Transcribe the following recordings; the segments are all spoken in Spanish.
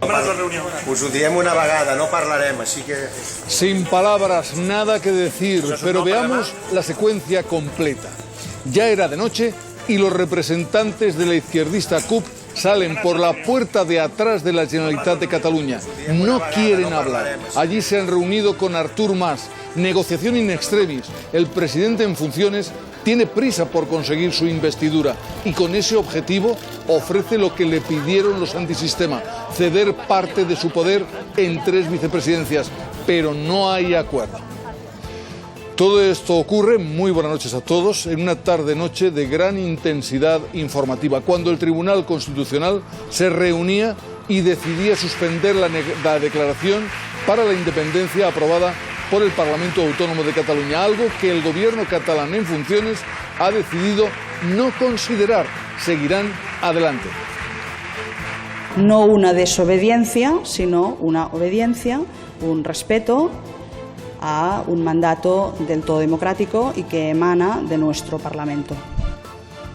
Us ho diem una vegada, no parlarem, així que... Sin palabras, nada que decir, pero veamos la secuencia completa. Ya era de noche y los representantes de la izquierdista CUP salen por la puerta de atrás de la Generalitat de Cataluña. No quieren hablar. Allí se han reunido con Artur Mas. Negociación in extremis. El presidente en funciones tiene prisa por conseguir su investidura y con ese objetivo ofrece lo que le pidieron los antisistema, ceder parte de su poder en 3 vicepresidencias, pero no hay acuerdo. Todo esto ocurre, muy buenas noches a todos, en una tarde-noche de gran intensidad informativa, cuando el Tribunal Constitucional se reunía y decidía suspender la declaración para la independencia aprobada por el Parlamento Autónomo de Cataluña, algo que el gobierno catalán en funciones ha decidido no considerar. Seguirán adelante. No una desobediencia, sino una obediencia, un respeto a un mandato del todo democrático y que emana de nuestro Parlamento.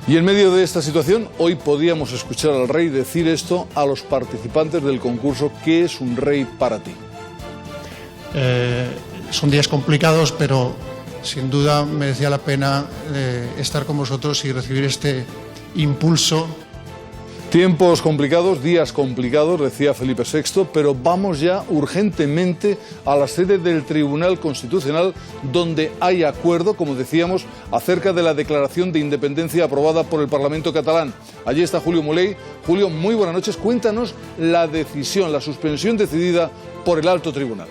Y en medio de esta situación, hoy podíamos escuchar al rey decir esto a los participantes del concurso: ¿qué es un rey para ti? Son días complicados, pero sin duda merecía la pena estar con vosotros y recibir este impulso. Tiempos complicados, días complicados, decía Felipe VI, pero vamos ya urgentemente a la sede del Tribunal Constitucional, donde hay acuerdo, como decíamos, acerca de la declaración de independencia aprobada por el Parlamento catalán. Allí está Julio Moley. Julio, muy buenas noches. Cuéntanos la decisión, la suspensión decidida por el Alto Tribunal.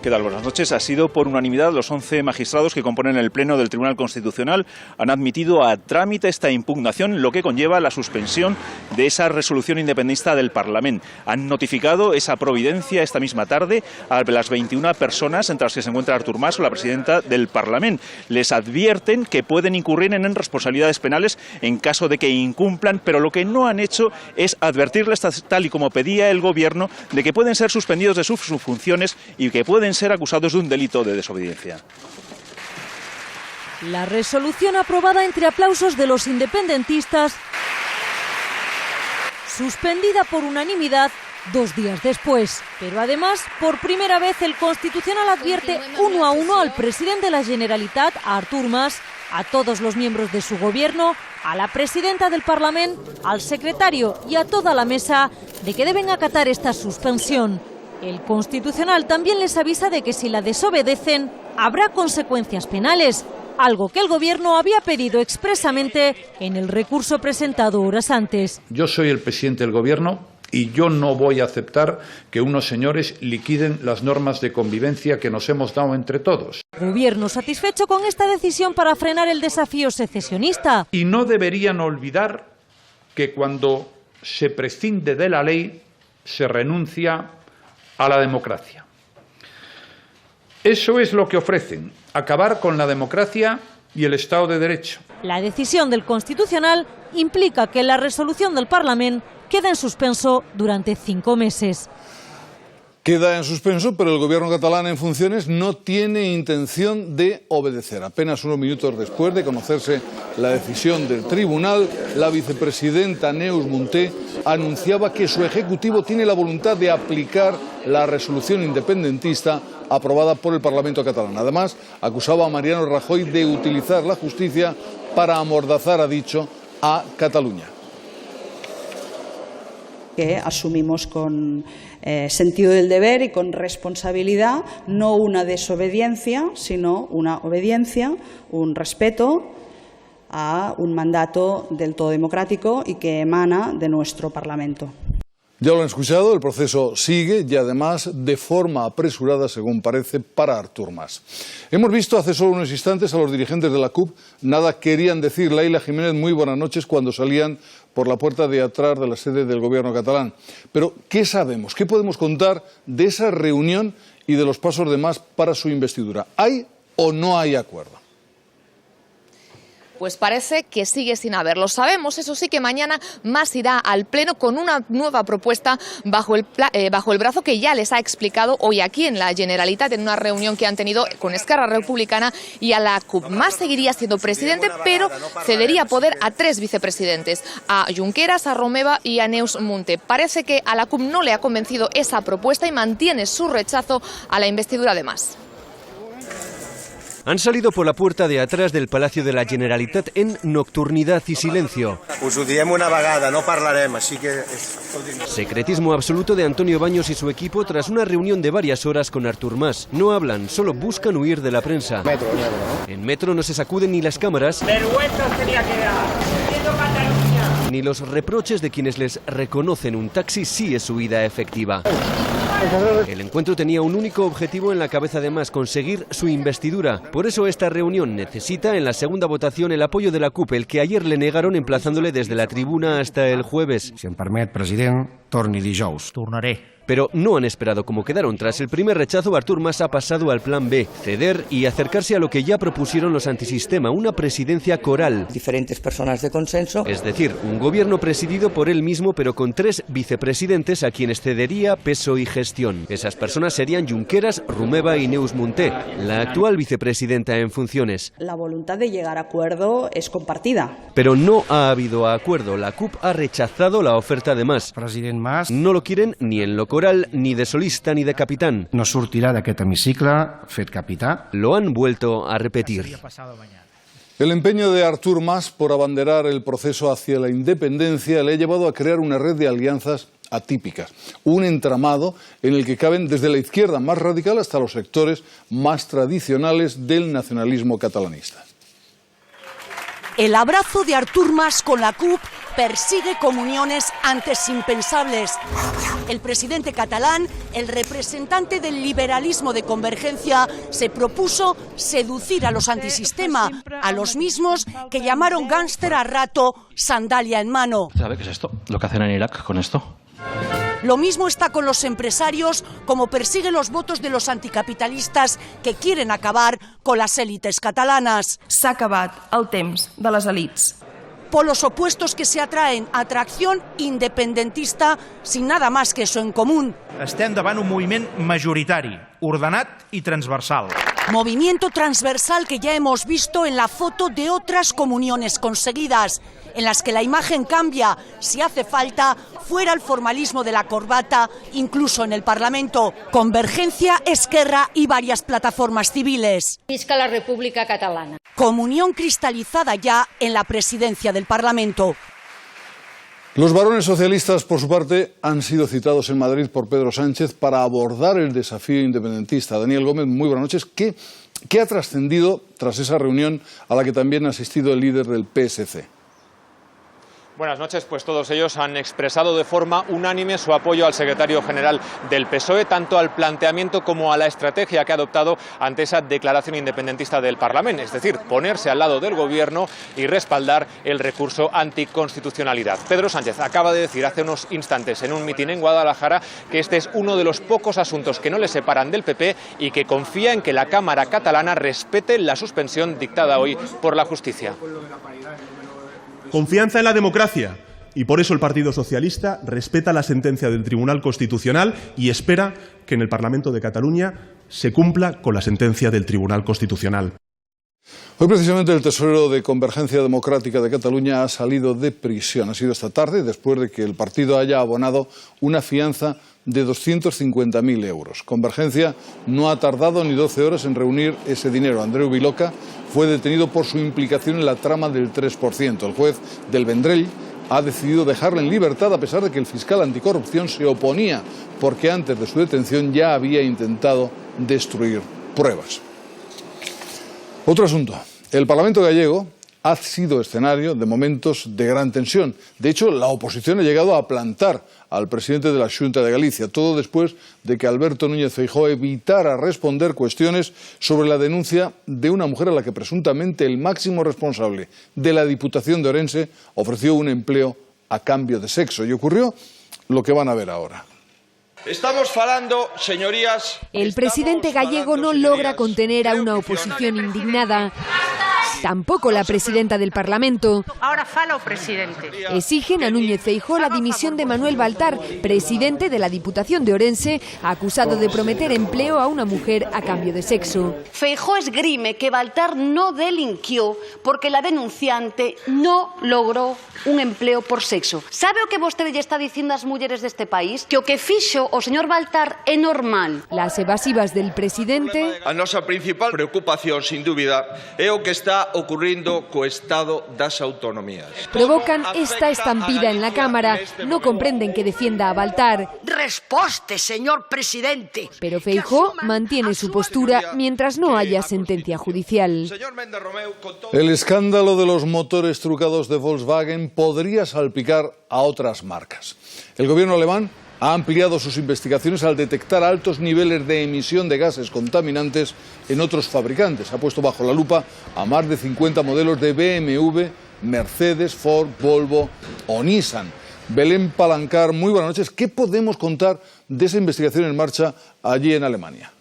¿Qué tal? Buenas noches. Ha sido por unanimidad. Los 11 magistrados que componen el Pleno del Tribunal Constitucional han admitido a trámite esta impugnación, lo que conlleva la suspensión de esa resolución independentista del Parlamento. Han notificado esa providencia esta misma tarde a las 21 personas, entre las que se encuentra Artur Mas, la presidenta del Parlamento. Les advierten que pueden incurrir en responsabilidades penales en caso de que incumplan, pero lo que no han hecho es advertirles, tal y como pedía el Gobierno, de que pueden ser suspendidos de sus funciones y que pueden ser acusados de un delito de desobediencia. La resolución aprobada entre aplausos de los independentistas, suspendida por unanimidad 2 días después. Pero además, por primera vez el Constitucional advierte 1 a 1 al presidente de la Generalitat, a Artur Mas, a todos los miembros de su gobierno, a la presidenta del Parlamento, al secretario y a toda la mesa de que deben acatar esta suspensión. El Constitucional también les avisa de que si la desobedecen habrá consecuencias penales, algo que el Gobierno había pedido expresamente en el recurso presentado horas antes. Yo soy el presidente del Gobierno y yo no voy a aceptar que unos señores liquiden las normas de convivencia que nos hemos dado entre todos. Gobierno satisfecho con esta decisión para frenar el desafío secesionista. Y no deberían olvidar que cuando se prescinde de la ley se renuncia a la democracia. Eso es lo que ofrecen, acabar con la democracia y el Estado de Derecho. La decisión del Constitucional implica que la resolución del Parlamento queda en suspenso durante 5 meses. Queda en suspenso, pero el gobierno catalán en funciones no tiene intención de obedecer. Apenas unos minutos después de conocerse la decisión del tribunal, la vicepresidenta Neus Munté anunciaba que su ejecutivo tiene la voluntad de aplicar la resolución independentista aprobada por el Parlamento catalán. Además, acusaba a Mariano Rajoy de utilizar la justicia para amordazar, ha dicho, a Cataluña. Que asumimos con sentido del deber y con responsabilidad, no una desobediencia, sino una obediencia, un respeto a un mandato del todo democrático y que emana de nuestro Parlamento. Ya lo han escuchado, el proceso sigue y además de forma apresurada, según parece, para Artur Mas. Hemos visto hace solo unos instantes a los dirigentes de la CUP, nada querían decir. Laila Jiménez, muy buenas noches, cuando salían por la puerta de atrás de la sede del gobierno catalán. Pero, ¿qué sabemos? ¿Qué podemos contar de esa reunión y de los pasos de Mas para su investidura? ¿Hay o no hay acuerdo? pues parece que sigue sin haberlo. Sabemos, eso sí, que mañana Mas irá al Pleno con una nueva propuesta bajo el brazo, que ya les ha explicado hoy aquí en la Generalitat, en una reunión que han tenido con Esquerra Republicana y a la CUP. Mas seguiría siendo presidente, pero cedería poder a 3 vicepresidentes, a Junqueras, a Romeva y a Neus Munté. Parece que a la CUP no le ha convencido esa propuesta y mantiene su rechazo a la investidura de Mas. Han salido por la puerta de atrás del Palacio de la Generalitat en nocturnidad y silencio. Us ho diem una vegada, no parlarem, així que... Secretismo absoluto de Antonio Baños y su equipo tras una reunión de varias horas con Artur Mas. No hablan, solo buscan huir de la prensa. En Metro no se sacuden ni las cámaras, ni los reproches de quienes les reconocen un taxi si es su huida efectiva. El encuentro tenía un único objetivo en la cabeza de Mas: conseguir su investidura. Por eso esta reunión necesita en la segunda votación el apoyo de la CUP, el que ayer le negaron emplazándole desde la tribuna hasta el jueves. Si em permet, president, torni dijous. Tornaré. Pero no han esperado como quedaron. Tras el primer rechazo, Artur Mas ha pasado al plan B: ceder y acercarse a lo que ya propusieron los antisistema, una presidencia coral. Diferentes personas de consenso. Es decir, un gobierno presidido por él mismo, pero con 3 vicepresidentes a quienes cedería peso y gestión. Esas personas serían Junqueras, Romeva y Neus Munté, la actual vicepresidenta en funciones. La voluntad de llegar a acuerdo es compartida. Pero no ha habido acuerdo. La CUP ha rechazado la oferta de Mas. President Mas no lo quieren ni en lo coral, ni de solista ni de capitán. No sortirà d'aquest hemicicle fet capità. Lo han vuelto a repetir. El empeño de Artur Mas por abanderar el proceso hacia la independencia le ha llevado a crear una red de alianzas atípicas, un entramado en el que caben desde la izquierda más radical hasta los sectores más tradicionales del nacionalismo catalanista. El abrazo de Artur Mas con la CUP persigue comuniones antes impensables. El presidente catalán, el representante del liberalismo de Convergencia, se propuso seducir a los antisistema, a los mismos que llamaron gángster a rato, sandalia en mano. ¿Sabe qué es esto? Lo que hacen en Irak con esto. Lo mismo está con los empresarios, como persigue los votos de los anticapitalistas que quieren acabar con las élites catalanas. S'ha acabat el temps de les elits. Polos opuestos que se atraen, atracción independentista sin nada más que eso en común. Estem davant un moviment majoritari, ordenat i transversal. Movimiento transversal que ya hemos visto en la foto de otras comuniones conseguidas, en las que la imagen cambia, si hace falta, fuera el formalismo de la corbata, incluso en el Parlamento. Convergencia, Esquerra y varias plataformas civiles. Visca la República Catalana. Comunión cristalizada ya en la presidencia del Parlamento. Los varones socialistas, por su parte, han sido citados en Madrid por Pedro Sánchez para abordar el desafío independentista. Daniel Gómez, muy buenas noches. ¿Qué ha trascendido tras esa reunión a la que también ha asistido el líder del PSC? Buenas noches, pues todos ellos han expresado de forma unánime su apoyo al secretario general del PSOE, tanto al planteamiento como a la estrategia que ha adoptado ante esa declaración independentista del Parlamento, es decir, ponerse al lado del gobierno y respaldar el recurso anticonstitucionalidad. Pedro Sánchez acaba de decir hace unos instantes en un mitin en Guadalajara que este es uno de los pocos asuntos que no le separan del PP y que confía en que la Cámara catalana respete la suspensión dictada hoy por la justicia. Confianza en la democracia y por eso el Partido Socialista respeta la sentencia del Tribunal Constitucional y espera que en el Parlamento de Cataluña se cumpla con la sentencia del Tribunal Constitucional. Hoy precisamente el tesorero de Convergencia Democrática de Cataluña ha salido de prisión. Ha sido esta tarde después de que el partido haya abonado una fianza de 250.000 euros. Convergencia no ha tardado ni 12 horas en reunir ese dinero. Andreu Viloca fue detenido por su implicación en la trama del 3%. El juez del Vendrell ha decidido dejarle en libertad a pesar de que el fiscal anticorrupción se oponía porque antes de su detención ya había intentado destruir pruebas. Otro asunto. El Parlamento gallego ha sido escenario de momentos de gran tensión. De hecho, la oposición ha llegado a plantar al presidente de la Xunta de Galicia, todo después de que Alberto Núñez Feijóo evitara responder cuestiones sobre la denuncia de una mujer a la que presuntamente el máximo responsable de la Diputación de Orense ofreció un empleo a cambio de sexo. Y ocurrió lo que van a ver ahora. Estamos falando, señorías... El presidente gallego no logra contener a una oposición indignada. Tampoco la presidenta del Parlamento. Ahora fala o presidente. Exigen a Núñez Feijóo la dimisión de Manuel Baltar, presidente de la Diputación de Orense, acusado de prometer empleo a una mujer a cambio de sexo. Feijóo esgrime que Baltar no delinquió porque la denunciante no logró un empleo por sexo. Sabe o que vostede lle está dicindo ás mulleres deste país? Que o que fixo o señor Baltar é normal. Las evasivas del presidente. A nosa principal preocupación, sin dúbida, é o que está ocurrindo co Estado das autonomías. Provocan esta estampida en la Cámara. No comprenden que defienda a Baltar. Resposte, señor presidente. Pero Feijóo mantiene su postura mientras no haya sentencia judicial. El escándalo de los motores trucados de Volkswagen podría salpicar a otras marcas. El gobierno alemán ha ampliado sus investigaciones al detectar altos niveles de emisión de gases contaminantes en otros fabricantes. Ha puesto bajo la lupa a más de 50 modelos de BMW, Mercedes, Ford, Volvo o Nissan. Belén Palancar, muy buenas noches. ¿Qué podemos contar de esa investigación en marcha allí en Alemania?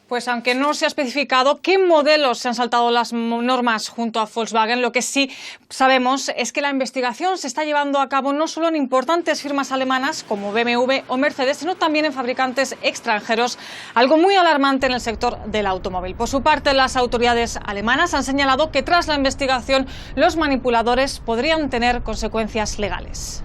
Pues aunque no se ha especificado qué modelos se han saltado las normas junto a Volkswagen, lo que sí sabemos es que la investigación se está llevando a cabo no solo en importantes firmas alemanas como BMW o Mercedes, sino también en fabricantes extranjeros, algo muy alarmante en el sector del automóvil. Por su parte, las autoridades alemanas han señalado que tras la investigación los manipuladores podrían tener consecuencias legales.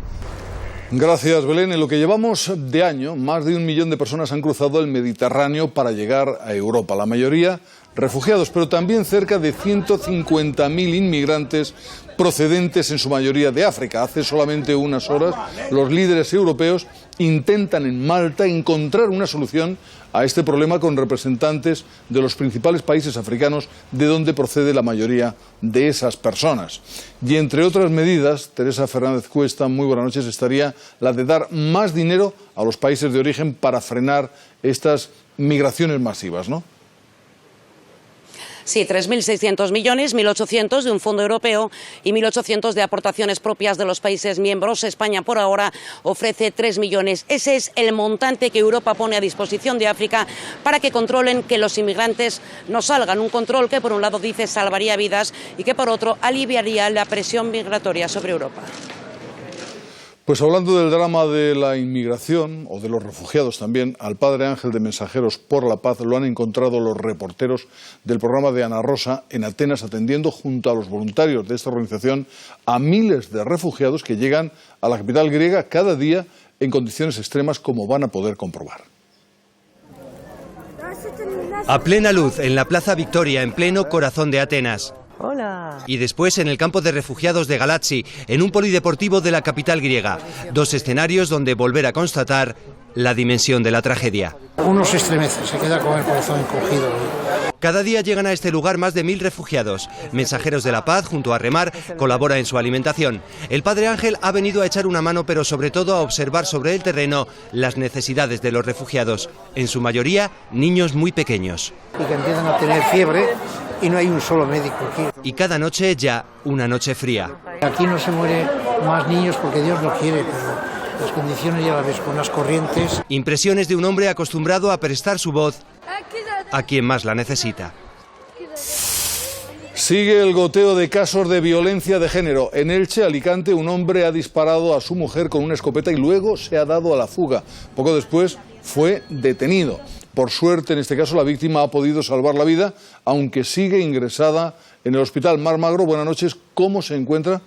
Gracias, Belén. En lo que llevamos de año, más de 1 millón de personas han cruzado el Mediterráneo para llegar a Europa. La mayoría refugiados, pero también cerca de 150.000 inmigrantes procedentes en su mayoría de África. Hace solamente unas horas, los líderes europeos intentan en Malta encontrar una solución a este problema con representantes de los principales países africanos de donde procede la mayoría de esas personas. Y entre otras medidas, Teresa Fernández Cuesta, muy buenas noches, estaría la de dar más dinero a los países de origen para frenar estas migraciones masivas, ¿no? Sí, 3.600 millones, 1.800 de un fondo europeo y 1.800 de aportaciones propias de los países miembros. España, por ahora, ofrece 3 millones. Ese es el montante que Europa pone a disposición de África para que controlen que los inmigrantes no salgan. Un control que, por un lado, dice salvaría vidas y que, por otro, aliviaría la presión migratoria sobre Europa. Pues hablando del drama de la inmigración, o de los refugiados también, al padre Ángel de Mensajeros por la Paz lo han encontrado los reporteros del programa de Ana Rosa en Atenas, atendiendo junto a los voluntarios de esta organización a miles de refugiados que llegan a la capital griega cada día en condiciones extremas, como van a poder comprobar. A plena luz en la Plaza Victoria, en pleno corazón de Atenas. Hola. Y después en el campo de refugiados de Galatsi, en un polideportivo de la capital griega. 2 escenarios donde volver a constatar la dimensión de la tragedia. Uno se estremece, se queda con el corazón encogido. Cada día llegan a este lugar más de 1.000 refugiados. Mensajeros de la Paz, junto a Remar, colabora en su alimentación. El padre Ángel ha venido a echar una mano, pero sobre todo a observar sobre el terreno las necesidades de los refugiados. En su mayoría, niños muy pequeños. Y que empiezan a tener fiebre y no hay un solo médico aquí. Y cada noche ya una noche fría. Aquí no se mueren más niños porque Dios lo quiere, pero las condiciones ya las ves, con las corrientes. Impresiones de un hombre acostumbrado a prestar su voz a quien más la necesita. Sigue el goteo de casos de violencia de género. En Elche, Alicante, un hombre ha disparado a su mujer con una escopeta y luego se ha dado a la fuga. Poco después fue detenido. Por suerte, en este caso, la víctima ha podido salvar la vida, aunque sigue ingresada en el hospital. Mar Magro, buenas noches. ¿Cómo se encuentra?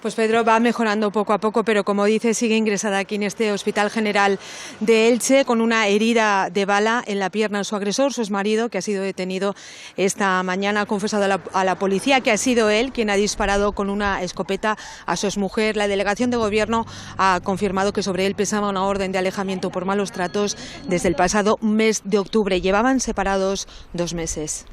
Pues Pedro, va mejorando poco a poco, pero como dice, sigue ingresada aquí en este Hospital General de Elche con una herida de bala en la pierna de su agresor, su exmarido, que ha sido detenido esta mañana. Ha confesado a la policía que ha sido él quien ha disparado con una escopeta a su exmujer. La delegación de gobierno ha confirmado que sobre él pesaba una orden de alejamiento por malos tratos desde el pasado mes de octubre. Llevaban separados 2 meses.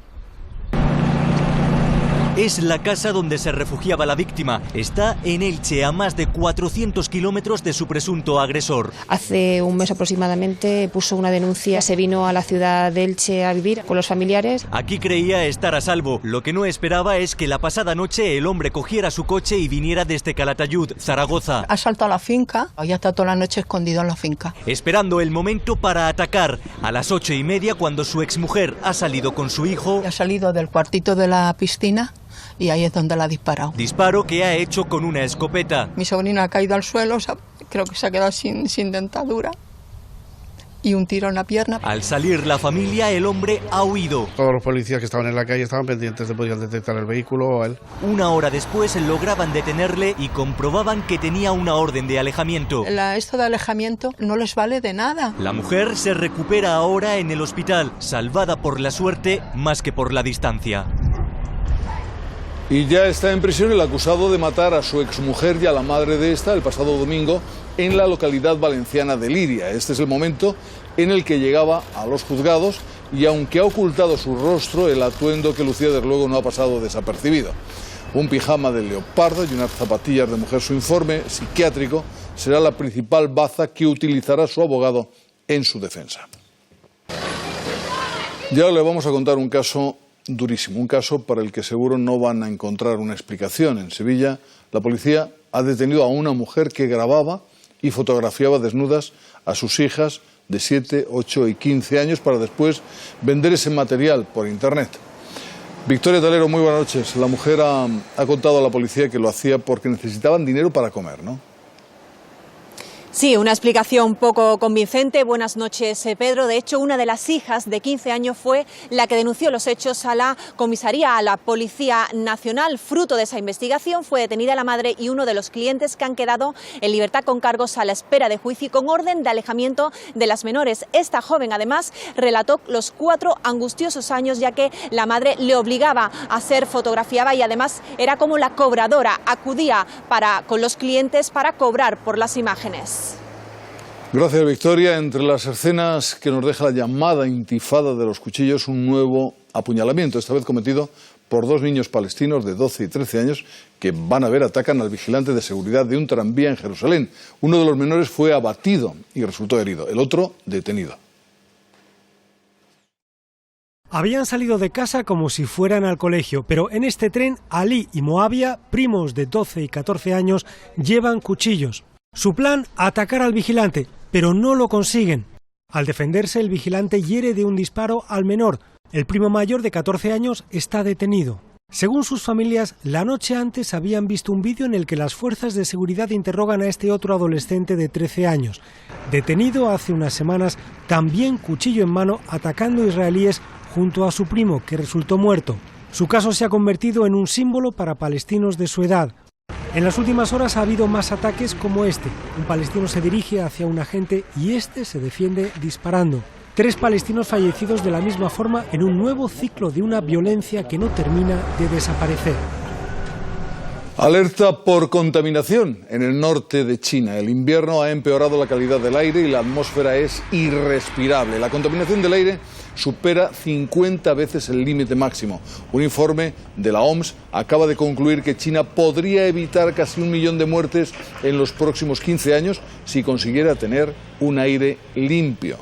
Es la casa donde se refugiaba la víctima. Está en Elche, a más de 400 kilómetros de su presunto agresor. Hace un mes aproximadamente puso una denuncia. Se vino a la ciudad de Elche a vivir con los familiares. Aquí creía estar a salvo. Lo que no esperaba es que la pasada noche el hombre cogiera su coche y viniera desde Calatayud, Zaragoza. Ha saltado a la finca, ya está toda la noche escondido en la finca. Esperando el momento para atacar. A las 8:30, cuando su exmujer ha salido con su hijo. Ha salido del cuartito de la piscina y ahí es donde la ha disparado. Disparo que ha hecho con una escopeta. Mi sobrino ha caído al suelo, creo que se ha quedado sin dentadura y un tiro en la pierna. Al salir la familia, el hombre ha huido. Todos los policías que estaban en la calle estaban pendientes de poder detectar el vehículo o a él. Una hora después lograban detenerle y comprobaban que tenía una orden de alejamiento. Esto de alejamiento no les vale de nada. La mujer se recupera ahora en el hospital, salvada por la suerte más que por la distancia. Y ya está en prisión el acusado de matar a su exmujer y a la madre de esta el pasado domingo en la localidad valenciana de Liria. Este es el momento en el que llegaba a los juzgados y aunque ha ocultado su rostro, el atuendo que lucía desde luego no ha pasado desapercibido. Un pijama de leopardo y unas zapatillas de mujer. Su informe psiquiátrico será la principal baza que utilizará su abogado en su defensa. Ya le vamos a contar un caso durísimo, un caso para el que seguro no van a encontrar una explicación. En Sevilla, la policía ha detenido a una mujer que grababa y fotografiaba desnudas a sus hijas de 7, 8 y 15 años para después vender ese material por internet. Victoria Talero, muy buenas noches. La mujer ha contado a la policía que lo hacía porque necesitaban dinero para comer, ¿no? Sí, una explicación poco convincente. Buenas noches, Pedro. De hecho, una de las hijas de 15 años fue la que denunció los hechos a la comisaría, a la Policía Nacional. Fruto de esa investigación fue detenida la madre y uno de los clientes que han quedado en libertad con cargos a la espera de juicio y con orden de alejamiento de las menores. Esta joven, además, relató los 4 angustiosos años, ya que la madre le obligaba a ser fotografiada y además era como la cobradora. Acudía con los clientes para cobrar por las imágenes. Gracias, Victoria. Entre las escenas que nos deja la llamada intifada de los cuchillos, un nuevo apuñalamiento, esta vez cometido por 2 niños palestinos de 12 y 13 años que van a ver atacan al vigilante de seguridad de un tranvía en Jerusalén. Uno de los menores fue abatido y resultó herido, el otro detenido. Habían salido de casa como si fueran al colegio, pero en este tren Ali y Moavia, primos de 12 y 14 años, llevan cuchillos. Su plan, atacar al vigilante, pero no lo consiguen. Al defenderse, el vigilante hiere de un disparo al menor. El primo mayor de 14 años está detenido. Según sus familias, la noche antes habían visto un vídeo en el que las fuerzas de seguridad interrogan a este otro adolescente de 13 años. Detenido hace unas semanas, también cuchillo en mano, atacando israelíes junto a su primo, que resultó muerto. Su caso se ha convertido en un símbolo para palestinos de su edad. En las últimas horas ha habido más ataques como este. Un palestino se dirige hacia un agente y este se defiende disparando. 3 palestinos fallecidos de la misma forma en un nuevo ciclo de una violencia que no termina de desaparecer. Alerta por contaminación en el norte de China. El invierno ha empeorado la calidad del aire y la atmósfera es irrespirable. La contaminación del aire supera 50 veces el límite máximo. Un informe de la OMS acaba de concluir que China podría evitar casi 1 millón de muertes en los próximos 15 años si consiguiera tener un aire limpio.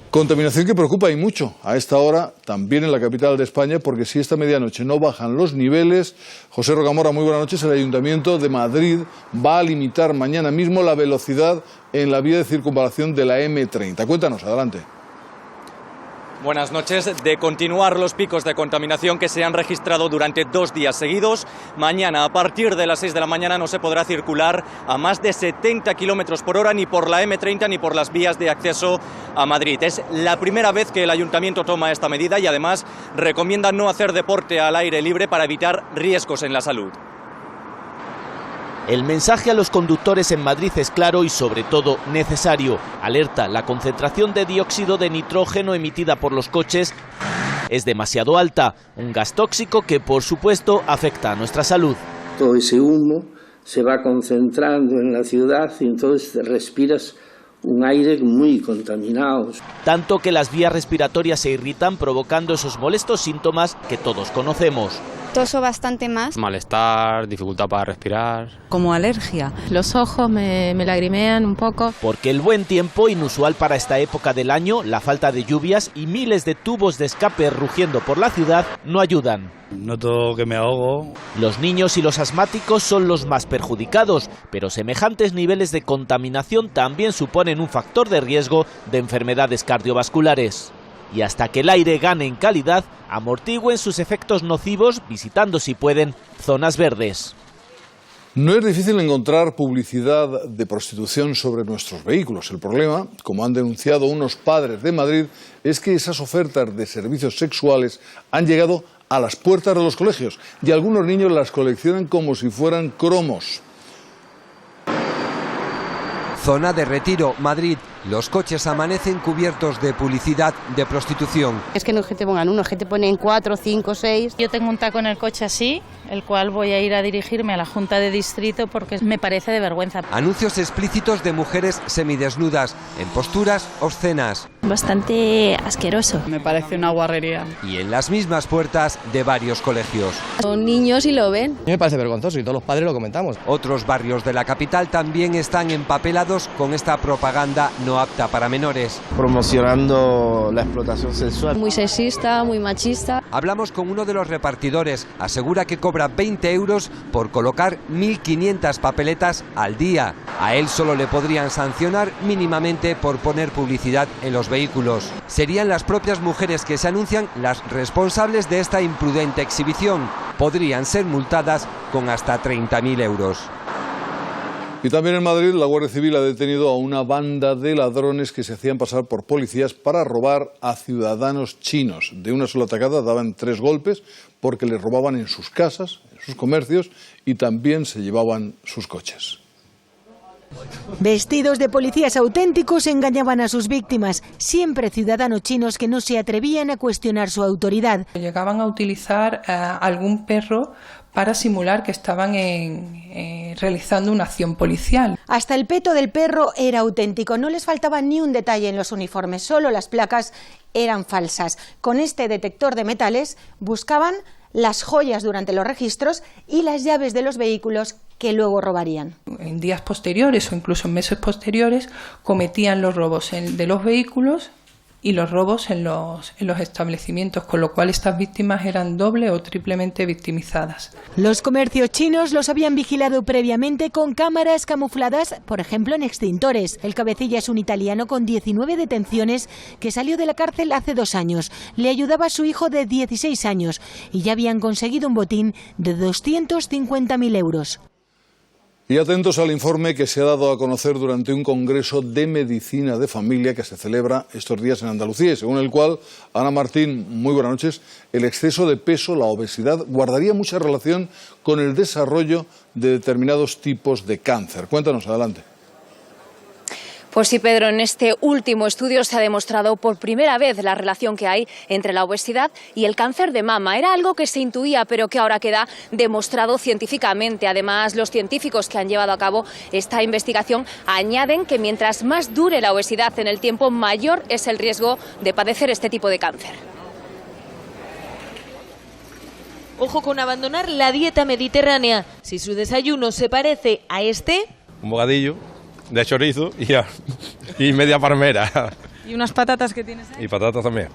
Contaminación que preocupa y mucho a esta hora también en la capital de España, porque si esta medianoche no bajan los niveles, José Rocamora, muy buenas noches, el Ayuntamiento de Madrid va a limitar mañana mismo la velocidad en la vía de circunvalación de la M30. Cuéntanos, adelante. Buenas noches. De continuar los picos de contaminación que se han registrado durante 2 días seguidos, mañana a partir de las 6 de la mañana no se podrá circular a más de 70 kilómetros por hora ni por la M30 ni por las vías de acceso a Madrid. Es la primera vez que el Ayuntamiento toma esta medida y además recomienda no hacer deporte al aire libre para evitar riesgos en la salud. El mensaje a los conductores en Madrid es claro y sobre todo necesario. Alerta, la concentración de dióxido de nitrógeno emitida por los coches es demasiado alta, un gas tóxico que por supuesto afecta a nuestra salud. Todo ese humo se va concentrando en la ciudad y entonces respiras un aire muy contaminado. Tanto que las vías respiratorias se irritan provocando esos molestos síntomas que todos conocemos. Toso bastante más. Malestar, dificultad para respirar. Como alergia. Los ojos me lagrimean un poco. Porque el buen tiempo, inusual para esta época del año, la falta de lluvias y miles de tubos de escape rugiendo por la ciudad no ayudan. Noto que me ahogo. Los niños y los asmáticos son los más perjudicados, pero semejantes niveles de contaminación también suponen un factor de riesgo de enfermedades cardiovasculares. Y hasta que el aire gane en calidad, amortigüen sus efectos nocivos visitando, si pueden, zonas verdes. No es difícil encontrar publicidad de prostitución sobre nuestros vehículos. El problema, como han denunciado unos padres de Madrid, es que esas ofertas de servicios sexuales han llegado a las puertas de los colegios y algunos niños las coleccionan como si fueran cromos. Zona de Retiro, Madrid. Los coches amanecen cubiertos de publicidad de prostitución. Es que no es que te pongan uno, es que te ponen 4, 5, 6. Yo tengo un taco en el coche así, el cual voy a ir a dirigirme a la Junta de Distrito porque me parece de vergüenza. Anuncios explícitos de mujeres semidesnudas, en posturas obscenas. Bastante asqueroso. Me parece una guarrería. Y en las mismas puertas de varios colegios. Son niños y lo ven. A mí me parece vergonzoso y todos los padres lo comentamos. Otros barrios de la capital también están empapelados con esta propaganda no apta para menores. Promocionando la explotación sexual. Muy sexista, muy machista. Hablamos con uno de los repartidores. Asegura que cobra 20 euros por colocar 1.500 papeletas al día. A él solo le podrían sancionar mínimamente por poner publicidad en los vehículos. Serían las propias mujeres que se anuncian las responsables de esta imprudente exhibición. Podrían ser multadas con hasta 30.000 euros. Y también en Madrid la Guardia Civil ha detenido a una banda de ladrones que se hacían pasar por policías para robar a ciudadanos chinos. De una sola tacada daban 3 golpes porque les robaban en sus casas, en sus comercios y también se llevaban sus coches. Vestidos de policías auténticos engañaban a sus víctimas, siempre ciudadanos chinos que no se atrevían a cuestionar su autoridad. Llegaban a utilizar algún perro para simular que estaban realizando una acción policial. Hasta el peto del perro era auténtico, no les faltaba ni un detalle en los uniformes, solo las placas eran falsas. Con este detector de metales buscaban las joyas durante los registros y las llaves de los vehículos que luego robarían. En días posteriores o incluso en meses posteriores cometían los robos de los vehículos y los robos en los establecimientos, con lo cual estas víctimas eran doble o triplemente victimizadas. Los comercios chinos los habían vigilado previamente con cámaras camufladas, por ejemplo en extintores. El cabecilla es un italiano con 19 detenciones que salió de la cárcel hace 2 años. Le ayudaba a su hijo de 16 años y ya habían conseguido un botín de 250.000 euros. Y atentos al informe que se ha dado a conocer durante un congreso de medicina de familia que se celebra estos días en Andalucía y según el cual, Ana Martín, muy buenas noches, el exceso de peso, la obesidad, guardaría mucha relación con el desarrollo de determinados tipos de cáncer. Cuéntanos, adelante. Pues sí, Pedro, en este último estudio se ha demostrado por primera vez la relación que hay entre la obesidad y el cáncer de mama. Era algo que se intuía, pero que ahora queda demostrado científicamente. Además, los científicos que han llevado a cabo esta investigación añaden que mientras más dure la obesidad en el tiempo, mayor es el riesgo de padecer este tipo de cáncer. Ojo con abandonar la dieta mediterránea. Si su desayuno se parece a este... Un bocadillo de chorizo y media palmera. ¿Y unas patatas que tienes ahí? Y patatas también.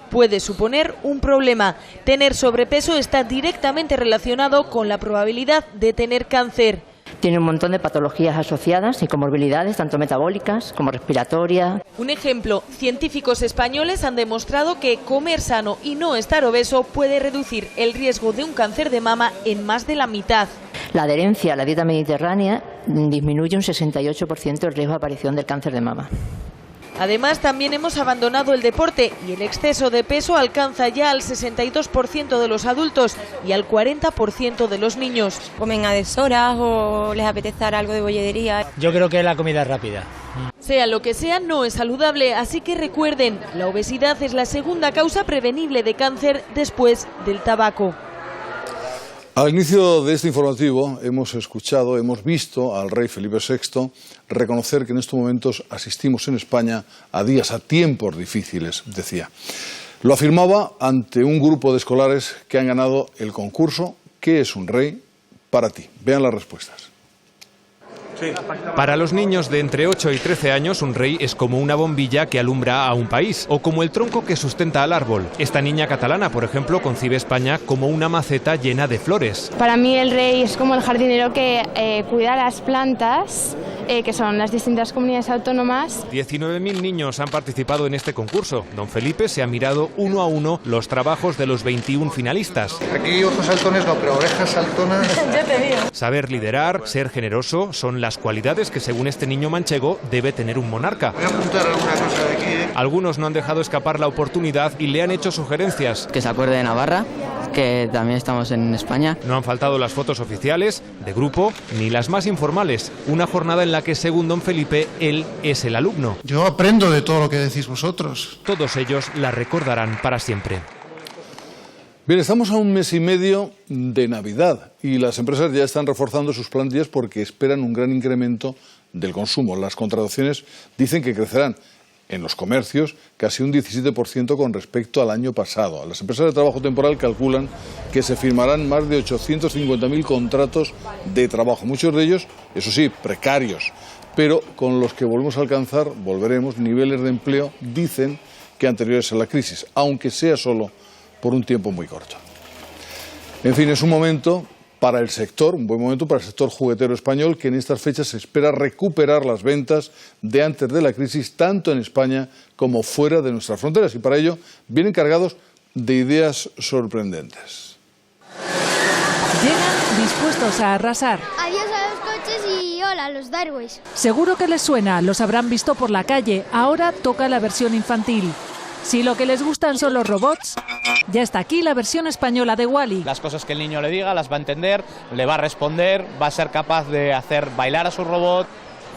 Puede suponer un problema. Tener sobrepeso está directamente relacionado con la probabilidad de tener cáncer. Tiene un montón de patologías asociadas y comorbilidades, tanto metabólicas como respiratorias. Un ejemplo, científicos españoles han demostrado que comer sano y no estar obeso puede reducir el riesgo de un cáncer de mama en más de la mitad. La adherencia a la dieta mediterránea disminuye un 68% el riesgo de aparición del cáncer de mama. Además, también hemos abandonado el deporte y el exceso de peso alcanza ya al 62% de los adultos y al 40% de los niños. Comen a deshoras o les apetece algo de bollería. Yo creo que es la comida rápida. Sea lo que sea, no es saludable, así que recuerden, la obesidad es la segunda causa prevenible de cáncer después del tabaco. Al inicio de este informativo hemos visto al rey Felipe VI reconocer que en estos momentos asistimos en España a tiempos difíciles, decía. Lo afirmaba ante un grupo de escolares que han ganado el concurso ¿Qué es un rey para ti? Vean las respuestas. Para los niños de entre 8 y 13 años, un rey es como una bombilla que alumbra a un país, o como el tronco que sustenta al árbol. Esta niña catalana, por ejemplo, concibe España como una maceta llena de flores. Para mí el rey es como el jardinero que cuida las plantas, que son las distintas comunidades autónomas. 19.000 niños han participado en este concurso. Don Felipe se ha mirado uno a uno los trabajos de los 21 finalistas. Aquí ojos saltones no, pero orejas saltonas. Yo te digo. Saber liderar, ser generoso, son las cualidades que según este niño manchego debe tener un monarca. Voy a apuntar alguna cosa de aquí, Algunos no han dejado escapar la oportunidad y le han hecho sugerencias. Que se acuerde de Navarra, que también estamos en España. No han faltado las fotos oficiales, de grupo, ni las más informales. Una jornada en la que, según don Felipe, él es el alumno. Yo aprendo de todo lo que decís vosotros. Todos ellos la recordarán para siempre. Bien, estamos a un mes y medio de Navidad y las empresas ya están reforzando sus plantillas porque esperan un gran incremento del consumo. Las contrataciones dicen que crecerán en los comercios casi un 17% con respecto al año pasado. Las empresas de trabajo temporal calculan que se firmarán más de 850.000 contratos de trabajo, muchos de ellos, eso sí, precarios, pero con los que volveremos niveles de empleo, dicen que anteriores a la crisis, aunque sea solo por un tiempo muy corto. En fin, es un momento para el sector, un buen momento para el sector juguetero español, que en estas fechas se espera recuperar las ventas de antes de la crisis, tanto en España como fuera de nuestras fronteras, y para ello vienen cargados de ideas sorprendentes. Llegan dispuestos a arrasar. Adiós a los coches y hola a los Darways. Seguro que les suena, los habrán visto por la calle. Ahora toca la versión infantil. Si lo que les gustan son los robots, ya está aquí la versión española de WALL-E. Las cosas que el niño le diga las va a entender, le va a responder, va a ser capaz de hacer bailar a su robot.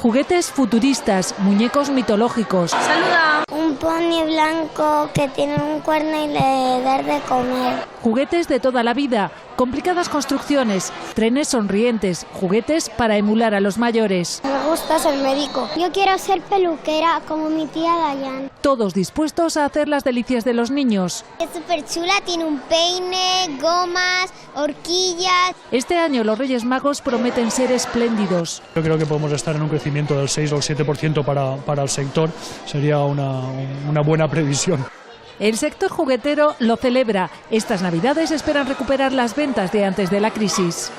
Juguetes futuristas, muñecos mitológicos. ¡Saluda! Un pony blanco que tiene un cuerno y le da de comer. Juguetes de toda la vida, complicadas construcciones, trenes sonrientes, juguetes para emular a los mayores. Me gusta ser médico. Yo quiero ser peluquera como mi tía Dayan. Todos dispuestos a hacer las delicias de los niños. Es súper chula, tiene un peine, gomas, horquillas. Este año los Reyes Magos prometen ser espléndidos. Yo creo que podemos estar en un crecimiento del 6 o el 7% para el sector. Sería una buena previsión. El sector juguetero lo celebra. Estas Navidades esperan recuperar las ventas de antes de la crisis.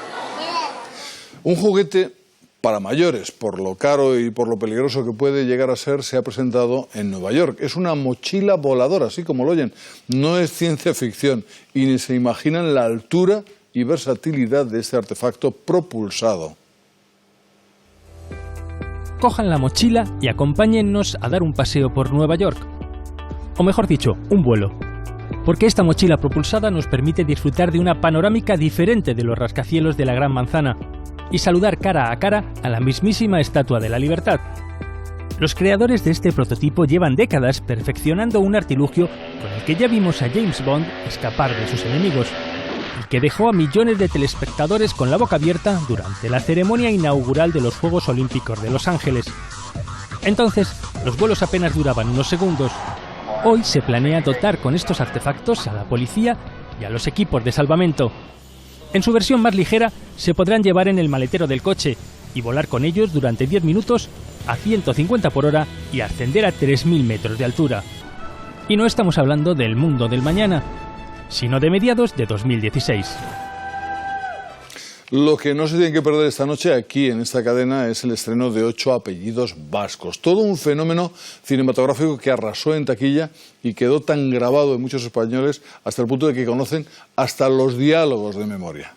Un juguete para mayores, por lo caro y por lo peligroso que puede llegar a ser, se ha presentado en Nueva York. Es una mochila voladora, así como lo oyen. No es ciencia ficción y ni se imaginan la altura y versatilidad de este artefacto propulsado. Cojan la mochila y acompáñennos a dar un paseo por Nueva York. O mejor dicho, un vuelo. Porque esta mochila propulsada nos permite disfrutar de una panorámica diferente de los rascacielos de la Gran Manzana y saludar cara a cara a la mismísima Estatua de la Libertad. Los creadores de este prototipo llevan décadas perfeccionando un artilugio con el que ya vimos a James Bond escapar de sus enemigos y que dejó a millones de telespectadores con la boca abierta durante la ceremonia inaugural de los Juegos Olímpicos de Los Ángeles. Entonces, los vuelos apenas duraban unos segundos. Hoy se planea dotar con estos artefactos a la policía y a los equipos de salvamento. En su versión más ligera, se podrán llevar en el maletero del coche y volar con ellos durante 10 minutos a 150 por hora y ascender a 3.000 metros de altura. Y no estamos hablando del mundo del mañana, sino de mediados de 2016. Lo que no se tiene que perder esta noche aquí en esta cadena es el estreno de 8 apellidos vascos. Todo un fenómeno cinematográfico que arrasó en taquilla y quedó tan grabado en muchos españoles hasta el punto de que conocen hasta los diálogos de memoria.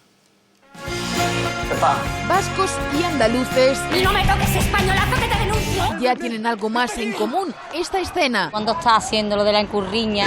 Vascos y andaluces. ¡Y no me toques españolazo que te denuncio! Ya tienen algo más en común. Esta escena. Cuando está haciendo lo de la encurriña.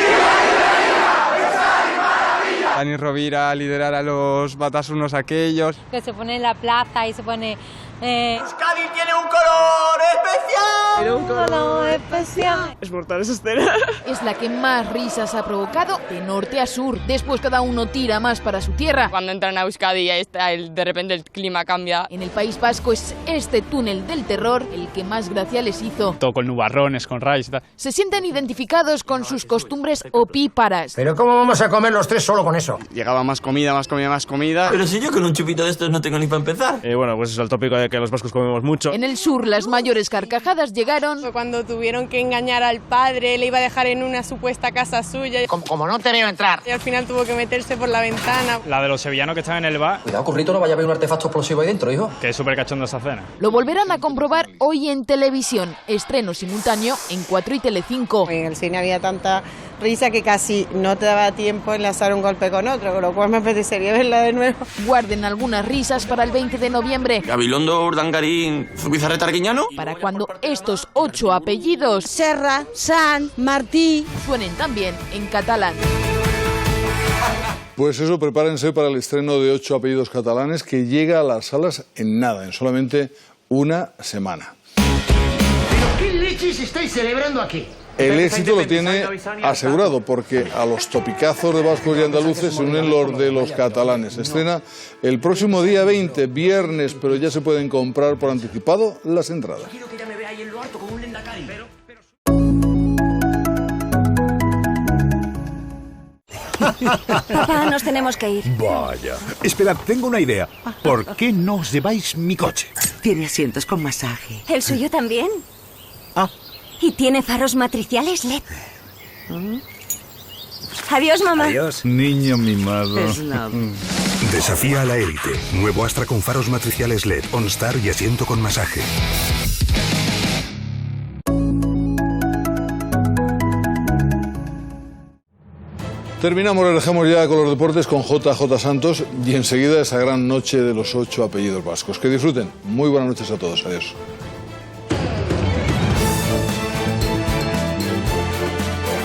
Dani Rovira a liderar a los batasunos aquellos. Que se pone en la plaza y se pone... Euskadi tiene un color especial. Pero un color especial. Es mortal esa escena. Es la que más risas ha provocado de norte a sur. Después cada uno tira más para su tierra. Cuando entran a Euskadi y de repente el clima cambia. En el País Vasco es este túnel del terror el que más gracia les hizo. Todo con nubarrones, con rayos y tal. Se sienten identificados con sus costumbres opíparas. ¿Pero cómo vamos a comer los tres solo con eso? Llegaba más comida, más comida, más comida. Pero si yo con un chupito de estos no tengo ni para empezar. Bueno, pues es el tópico de que los vascos comemos mucho. En el sur las mayores carcajadas llegaron cuando tuvieron que engañar al padre, le iba a dejar en una supuesta casa suya. Como no te veo entrar. Y al final tuvo que meterse por la ventana. La de los sevillanos que estaban en el bar. Cuidado, currito, no vaya a haber un artefacto explosivo ahí dentro, hijo. Que es súper cachondo esa cena. Lo volverán a comprobar hoy en televisión. Estreno simultáneo en 4 y Telecinco. En el cine había tanta risa que casi no te daba tiempo enlazar un golpe con otro, con lo cual me apetecería verla de nuevo. Guarden algunas risas para el 20 de noviembre. Gabilondo, Urdangarín, Zubizarreta, Arguiñano. Para cuando estos 8 apellidos, Serra, Sant, Martí, suenen también en catalán. Pues eso, prepárense para el estreno de 8 apellidos catalanes que llega a las salas en nada, en solamente una semana. ¿Pero qué leches estáis celebrando aquí? El éxito lo tiene asegurado porque a los topicazos de vascos y andaluces se unen los de los catalanes. Se estrena el próximo día 20, viernes, pero ya se pueden comprar por anticipado las entradas. Quiero que ya me vea ahí en lo alto como un lendakari. Papá, nos tenemos que ir. Vaya. Esperad, tengo una idea. ¿Por qué no os lleváis mi coche? Tiene asientos con masaje. ¿El suyo también? Ah. Y tiene faros matriciales LED. Adiós, mamá. Adiós. Niño mimado. Desafía a la élite. Nuevo Astra con faros matriciales LED, OnStar y asiento con masaje. Terminamos, lo dejamos ya con los deportes con JJ Santos y enseguida esa gran noche de los 8 apellidos vascos. Que disfruten. Muy buenas noches a todos. Adiós.